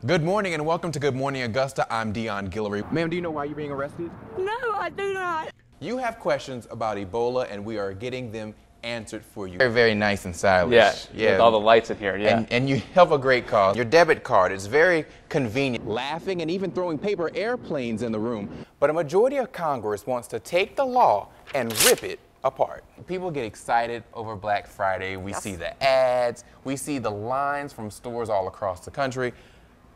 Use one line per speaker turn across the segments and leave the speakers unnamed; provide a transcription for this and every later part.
Good morning and welcome to Good Morning Augusta. I'm Dion Guillory. Ma'am, do you know why you're being arrested?
No, I do not.
You have questions about Ebola and we are getting them answered for you. Very, very nice and stylish.
Yeah, with all the lights in here, yeah.
And you have a great cause. Your debit card is very convenient. Laughing and even throwing paper airplanes in the room. But a majority of Congress wants to take the law and rip it apart. People get excited over Black Friday. We see the ads. We see the lines from stores all across the country.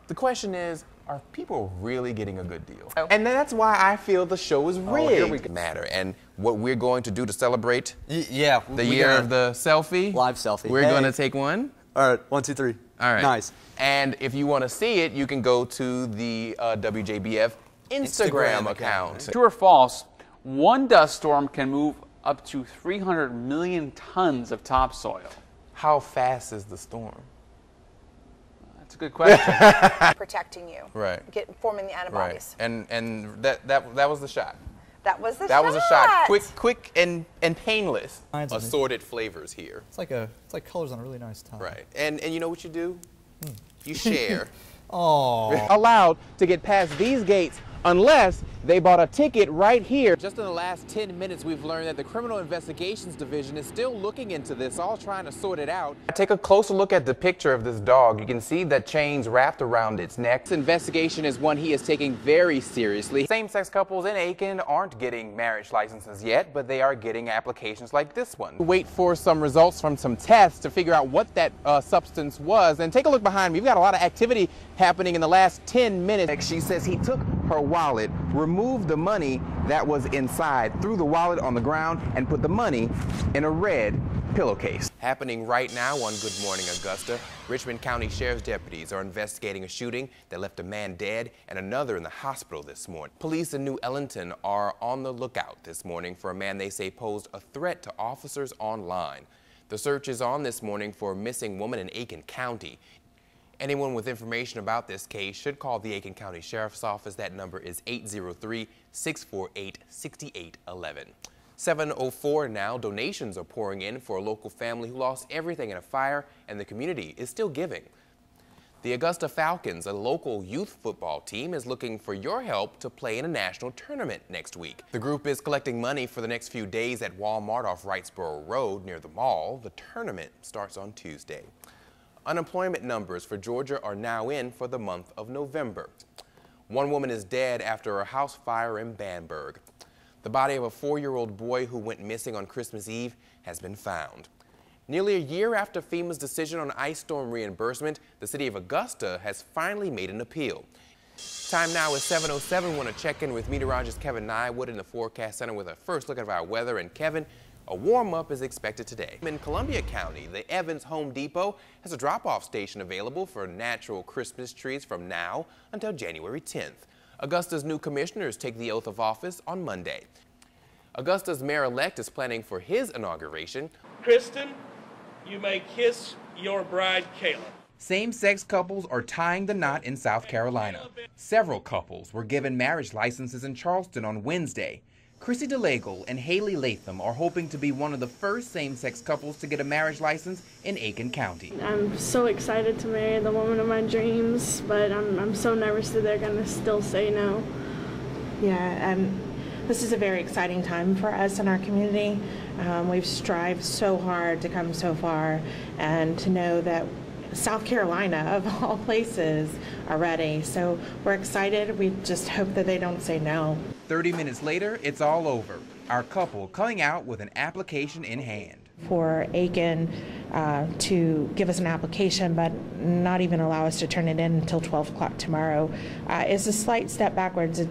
The question is, are people really getting a good deal? Oh. And that's why I feel the show is rigged. Matter. And what we're going to do to celebrate the year of the selfie.
Live selfie.
We're going to take one.
All right, 1, 2, 3. All right. Nice.
And if you want to see it, you can go to the WJBF Instagram account.
True or false, one dust storm can move up to 300 million tons of topsoil.
How fast is the storm?
That's a good question.
Protecting you.
Right.
Forming the antibodies.
Right. And that was the shot.
That was the shot.
That was a shot. Quick and painless. Assorted flavors here.
It's like colors on a really nice tie.
Right. And you know what you do? You share.
Oh.
Allowed to get past these gates unless they bought a ticket right here. Just in the last 10 minutes, we've learned that the Criminal Investigations Division is still looking into this, all trying to sort it out. Take a closer look at the picture of this dog. You can see the chains wrapped around its neck. This investigation is one he is taking very seriously. Same-sex couples in Aiken aren't getting marriage licenses yet, but they are getting applications like this one. Wait for some results from some tests to figure out what that substance was. And take a look behind me. We've got a lot of activity happening in the last 10 minutes. She says he took her wallet, removed the money that was inside, threw the wallet on the ground, and put the money in a red pillowcase. Happening right now on Good Morning Augusta, Richmond County Sheriff's deputies are investigating a shooting that left a man dead and another in the hospital this morning. Police in New Ellington are on the lookout this morning for a man they say posed a threat to officers online. The search is on this morning for a missing woman in Aiken County. Anyone with information about this case should call the Aiken County Sheriff's Office. That number is 803-648-6811. 7:04 now. Donations are pouring in for a local family who lost everything in a fire, and the community is still giving. The Augusta Falcons, a local youth football team, is looking for your help to play in a national tournament next week. The group is collecting money for the next few days at Walmart off Wrightsboro Road near the mall. The tournament starts on Tuesday. Unemployment numbers for Georgia are now in for the month of November. One woman is dead after a house fire in Bamberg. The body of a 4-year-old boy who went missing on Christmas Eve has been found. Nearly a year after FEMA's decision on ice storm reimbursement, the city of Augusta has finally made an appeal. Time now is 7:07. We want to check in with meteorologist Kevin Nywood in the Forecast Center with a first look at our weather. And Kevin, a warm-up is expected today. In Columbia County, the Evans Home Depot has a drop-off station available for natural Christmas trees from now until January 10th. Augusta's new commissioners take the oath of office on Monday. Augusta's mayor-elect is planning for his inauguration.
Kristen, you may kiss your bride, Kayla.
Same-sex couples are tying the knot in South Carolina. Several couples were given marriage licenses in Charleston on Wednesday. Chrissy DeLagle and Haley Latham are hoping to be one of the first same-sex couples to get a marriage license in Aiken County.
I'm so excited to marry the woman of my dreams, but I'm so nervous that they're going to still say no.
Yeah, this is a very exciting time for us in our community. We've strived so hard to come so far, and to know that South Carolina, of all places, are ready. So we're excited. We just hope that they don't say no.
30 minutes later, it's all over. Our couple coming out with an application in hand.
For Aiken to give us an application, but not even allow us to turn it in until 12 o'clock tomorrow, is a slight step backwards.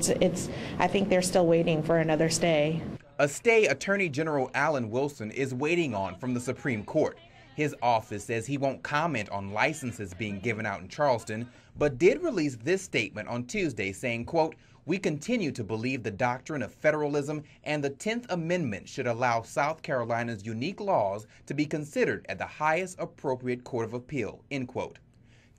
I think they're still waiting for another stay.
A stay Attorney General Alan Wilson is waiting on from the Supreme Court. His office says he won't comment on licenses being given out in Charleston, but did release this statement on Tuesday saying, quote, "We continue to believe the doctrine of federalism and the 10th Amendment should allow South Carolina's unique laws to be considered at the highest appropriate court of appeal," end quote.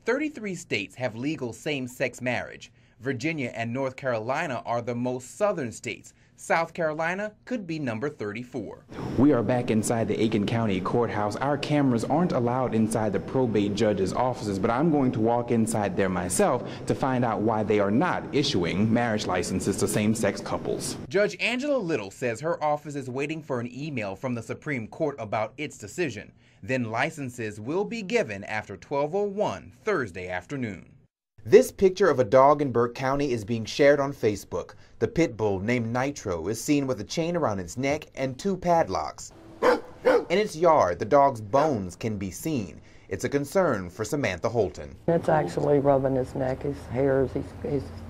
33 states have legal same-sex marriage. Virginia and North Carolina are the most southern states. South Carolina could be number 34.
We are back inside the Aiken County Courthouse. Our cameras aren't allowed inside the probate judge's offices, but I'm going to walk inside there myself to find out why they are not issuing marriage licenses to same-sex couples.
Judge Angela Little says her office is waiting for an email from the Supreme Court about its decision. Then licenses will be given after 12:01 Thursday afternoon. This picture of a dog in Burke County is being shared on Facebook. The pit bull named Nitro is seen with a chain around its neck and 2 padlocks. In its yard, the dog's bones can be seen. It's a concern for Samantha Holton.
It's actually rubbing his neck, his hairs,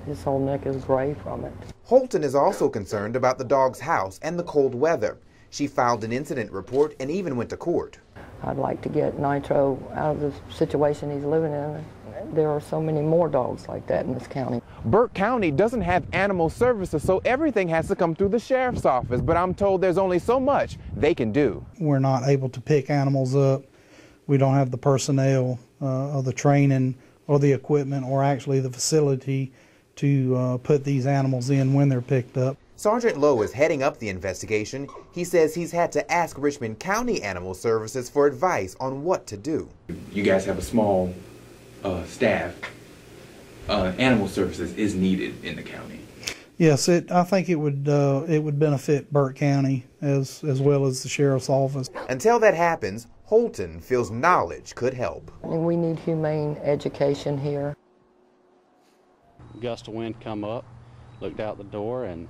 his whole neck is gray from it.
Holton is also concerned about the dog's house and the cold weather. She filed an incident report and even went to court.
I'd like to get Nitro out of the situation he's living in. There are so many more dogs like that in this county.
Burke County doesn't have animal services, so everything has to come through the sheriff's office, but I'm told there's only so much they can do.
We're not able to pick animals up. We don't have the personnel or the training or the equipment or actually the facility to put these animals in when they're picked up.
Sergeant Lowe is heading up the investigation. He says he's had to ask Richmond County Animal Services for advice on what to do.
You guys have a small staff. Animal services is needed in the county.
Yes, I think it would benefit Burke County as well as the sheriff's office.
Until that happens, Holton feels knowledge could help.
I mean, we need humane education here.
Gust of wind come up, looked out the door, and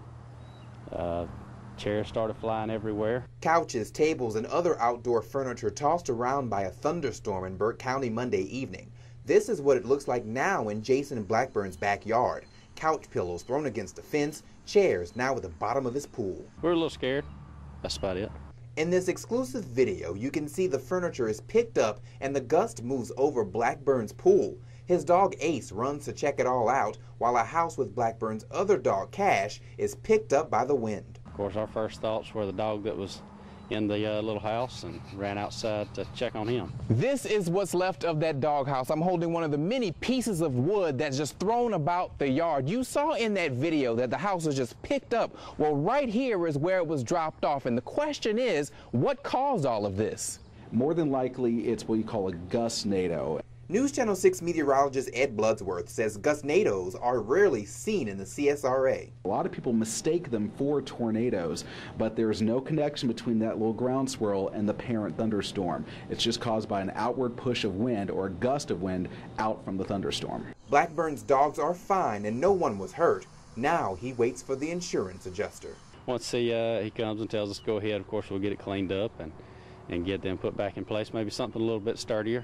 chairs started flying everywhere.
Couches, tables, and other outdoor furniture tossed around by a thunderstorm in Burke County Monday evening. This is what it looks like now in Jason Blackburn's backyard. Couch pillows thrown against the fence, chairs now at the bottom of his pool.
We're a little scared. That's about it.
In this exclusive video, you can see the furniture is picked up and the gust moves over Blackburn's pool. His dog Ace runs to check it all out, while a house with Blackburn's other dog Cash is picked up by the wind.
Of course, our first thoughts were the dog that was in the little house and ran outside to check on him.
This is what's left of that doghouse. I'm holding one of the many pieces of wood that's just thrown about the yard. You saw in that video that the house was just picked up. Well, right here is where it was dropped off, and the question is, what caused all of this?
More than likely, it's what you call a gustnado.
News Channel 6 meteorologist Ed Bloodsworth says gustnados are rarely seen in the CSRA.
A lot of people mistake them for tornadoes, but there's no connection between that little ground swirl and the parent thunderstorm. It's just caused by an outward push of wind or a gust of wind out from the thunderstorm.
Blackburn's dogs are fine and no one was hurt. Now he waits for the insurance adjuster.
Once he comes and tells us go ahead, of course we'll get it cleaned up and get them put back in place, maybe something a little bit sturdier.